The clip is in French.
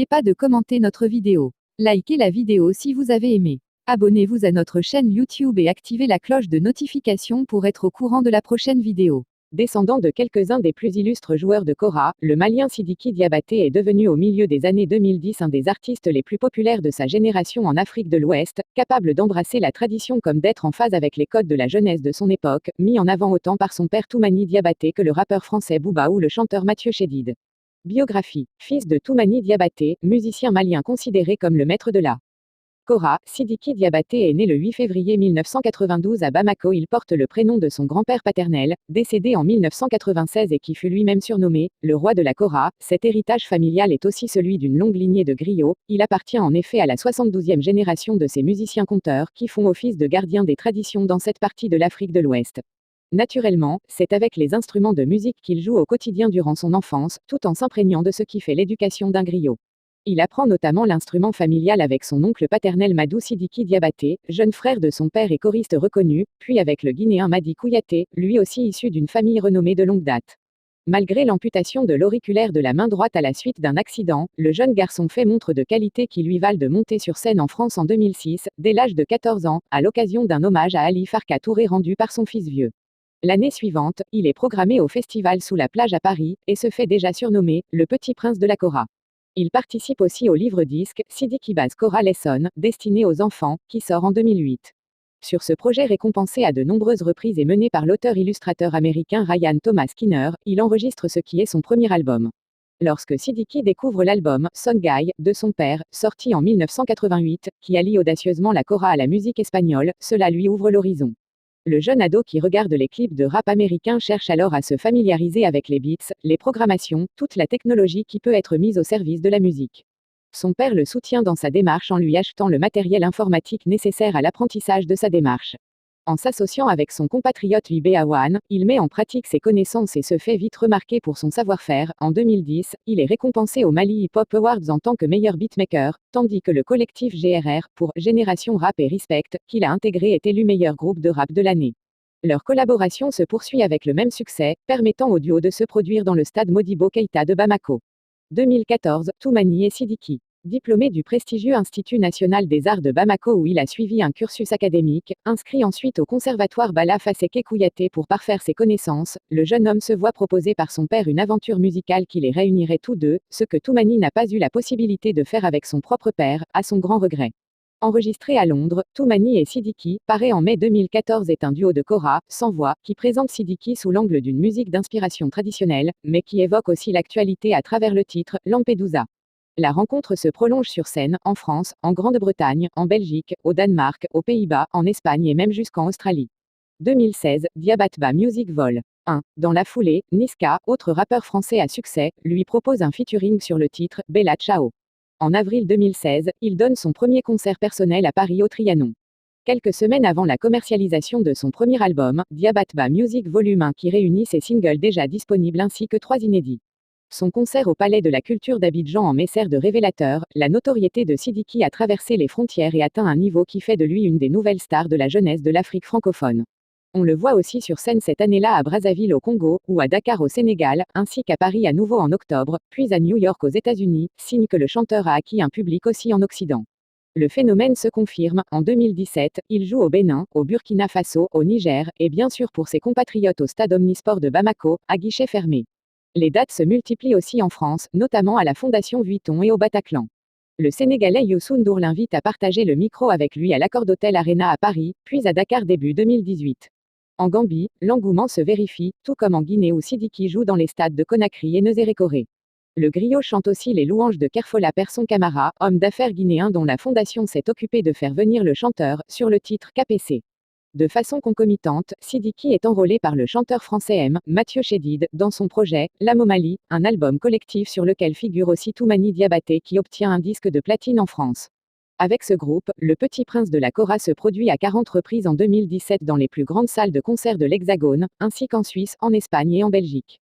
pas de commenter notre vidéo. Likez la vidéo si vous avez aimé. Abonnez-vous à notre chaîne YouTube et activez la cloche de notification pour être au courant de la prochaine vidéo. Descendant de quelques-uns des plus illustres joueurs de kora, le Malien Sidiki Diabaté est devenu au milieu des années 2010 un des artistes les plus populaires de sa génération en Afrique de l'Ouest, capable d'embrasser la tradition comme d'être en phase avec les codes de la jeunesse de son époque, mis en avant autant par son père Toumani Diabaté que le rappeur français Booba ou le chanteur Mathieu Chédid. Biographie. Fils de Toumani Diabaté, musicien malien considéré comme le maître de la kora, Sidiki Diabaté est né le 8 février 1992 à Bamako. Il porte le prénom de son grand-père paternel, décédé en 1996 et qui fut lui-même surnommé le roi de la kora. Cet héritage familial est aussi celui d'une longue lignée de griots. Il appartient en effet à la 72e génération de ces musiciens-conteurs qui font office de gardiens des traditions dans cette partie de l'Afrique de l'Ouest. Naturellement, c'est avec les instruments de musique qu'il joue au quotidien durant son enfance, tout en s'imprégnant de ce qui fait l'éducation d'un griot. Il apprend notamment l'instrument familial avec son oncle paternel Madou Sidiki Diabaté, jeune frère de son père et choriste reconnu, puis avec le Guinéen Madi Kouyaté, lui aussi issu d'une famille renommée de longue date. Malgré l'amputation de l'auriculaire de la main droite à la suite d'un accident, le jeune garçon fait montre de qualités qui lui valent de monter sur scène en France en 2006, dès l'âge de 14 ans, à l'occasion d'un hommage à Ali Farka Touré rendu par son fils vieux. L'année suivante, il est programmé au festival Sous la plage à Paris, et se fait déjà surnommer le Petit Prince de la Kora. Il participe aussi au livre-disque Sidiki Baz Kora Lesson, destiné aux enfants, qui sort en 2008. Sur ce projet récompensé à de nombreuses reprises et mené par l'auteur-illustrateur américain Ryan Thomas Skinner, il enregistre ce qui est son premier album. Lorsque Sidiki découvre l'album Song Guy de son père, sorti en 1988, qui allie audacieusement la kora à la musique espagnole, cela lui ouvre l'horizon. Le jeune ado qui regarde les clips de rap américain cherche alors à se familiariser avec les beats, les programmations, toute la technologie qui peut être mise au service de la musique. Son père le soutient dans sa démarche en lui achetant le matériel informatique nécessaire à l'apprentissage de sa démarche. En s'associant avec son compatriote Libé Awan, il met en pratique ses connaissances et se fait vite remarquer pour son savoir-faire. En 2010, il est récompensé au Mali Hip Hop Awards en tant que meilleur beatmaker, tandis que le collectif GRR, pour Génération Rap et Respect, qu'il a intégré est élu meilleur groupe de rap de l'année. Leur collaboration se poursuit avec le même succès, permettant au duo de se produire dans le stade Modibo Keïta de Bamako. 2014, Toumani et Sidiki. Diplômé du prestigieux Institut national des arts de Bamako où il a suivi un cursus académique, inscrit ensuite au conservatoire Bala Faseke Kouyaté pour parfaire ses connaissances, le jeune homme se voit proposer par son père une aventure musicale qui les réunirait tous deux, ce que Toumani n'a pas eu la possibilité de faire avec son propre père, à son grand regret. Enregistré à Londres, Toumani et Sidiki, paru en mai 2014 est un duo de kora, sans voix, qui présente Sidiki sous l'angle d'une musique d'inspiration traditionnelle, mais qui évoque aussi l'actualité à travers le titre Lampedusa. La rencontre se prolonge sur scène, en France, en Grande-Bretagne, en Belgique, au Danemark, aux Pays-Bas, en Espagne et même jusqu'en Australie. 2016, Diabatba Music Vol. 1. Dans la foulée, Niska, autre rappeur français à succès, lui propose un featuring sur le titre Bella Ciao. En avril 2016, il donne son premier concert personnel à Paris au Trianon. Quelques semaines avant la commercialisation de son premier album, Diabatba Music Volume 1 qui réunit ses singles déjà disponibles ainsi que 3 inédits. Son concert au Palais de la Culture d'Abidjan en mai sert de révélateur, la notoriété de Sidiki a traversé les frontières et atteint un niveau qui fait de lui une des nouvelles stars de la jeunesse de l'Afrique francophone. On le voit aussi sur scène cette année-là à Brazzaville au Congo, ou à Dakar au Sénégal, ainsi qu'à Paris à nouveau en octobre, puis à New York aux États-Unis, signe que le chanteur a acquis un public aussi en Occident. Le phénomène se confirme, en 2017, il joue au Bénin, au Burkina Faso, au Niger, et bien sûr pour ses compatriotes au stade Omnisport de Bamako, à guichet fermé. Les dates se multiplient aussi en France, notamment à la Fondation Vuitton et au Bataclan. Le Sénégalais Youssou N'Dour l'invite à partager le micro avec lui à l'Accor Hotel Arena à Paris, puis à Dakar début 2018. En Gambie, l'engouement se vérifie, tout comme en Guinée où Sidiki joue dans les stades de Conakry et Nezérékoré. Le griot chante aussi les louanges de Kerfola Persson Camara, homme d'affaires guinéen dont la fondation s'est occupée de faire venir le chanteur, sur le titre KPC. De façon concomitante, Sidiki est enrôlé par le chanteur français Mathieu Chédid, dans son projet, L'Amomalie, un album collectif sur lequel figure aussi Toumani Diabaté qui obtient un disque de platine en France. Avec ce groupe, le Petit Prince de la Kora se produit à 40 reprises en 2017 dans les plus grandes salles de concert de l'Hexagone, ainsi qu'en Suisse, en Espagne et en Belgique.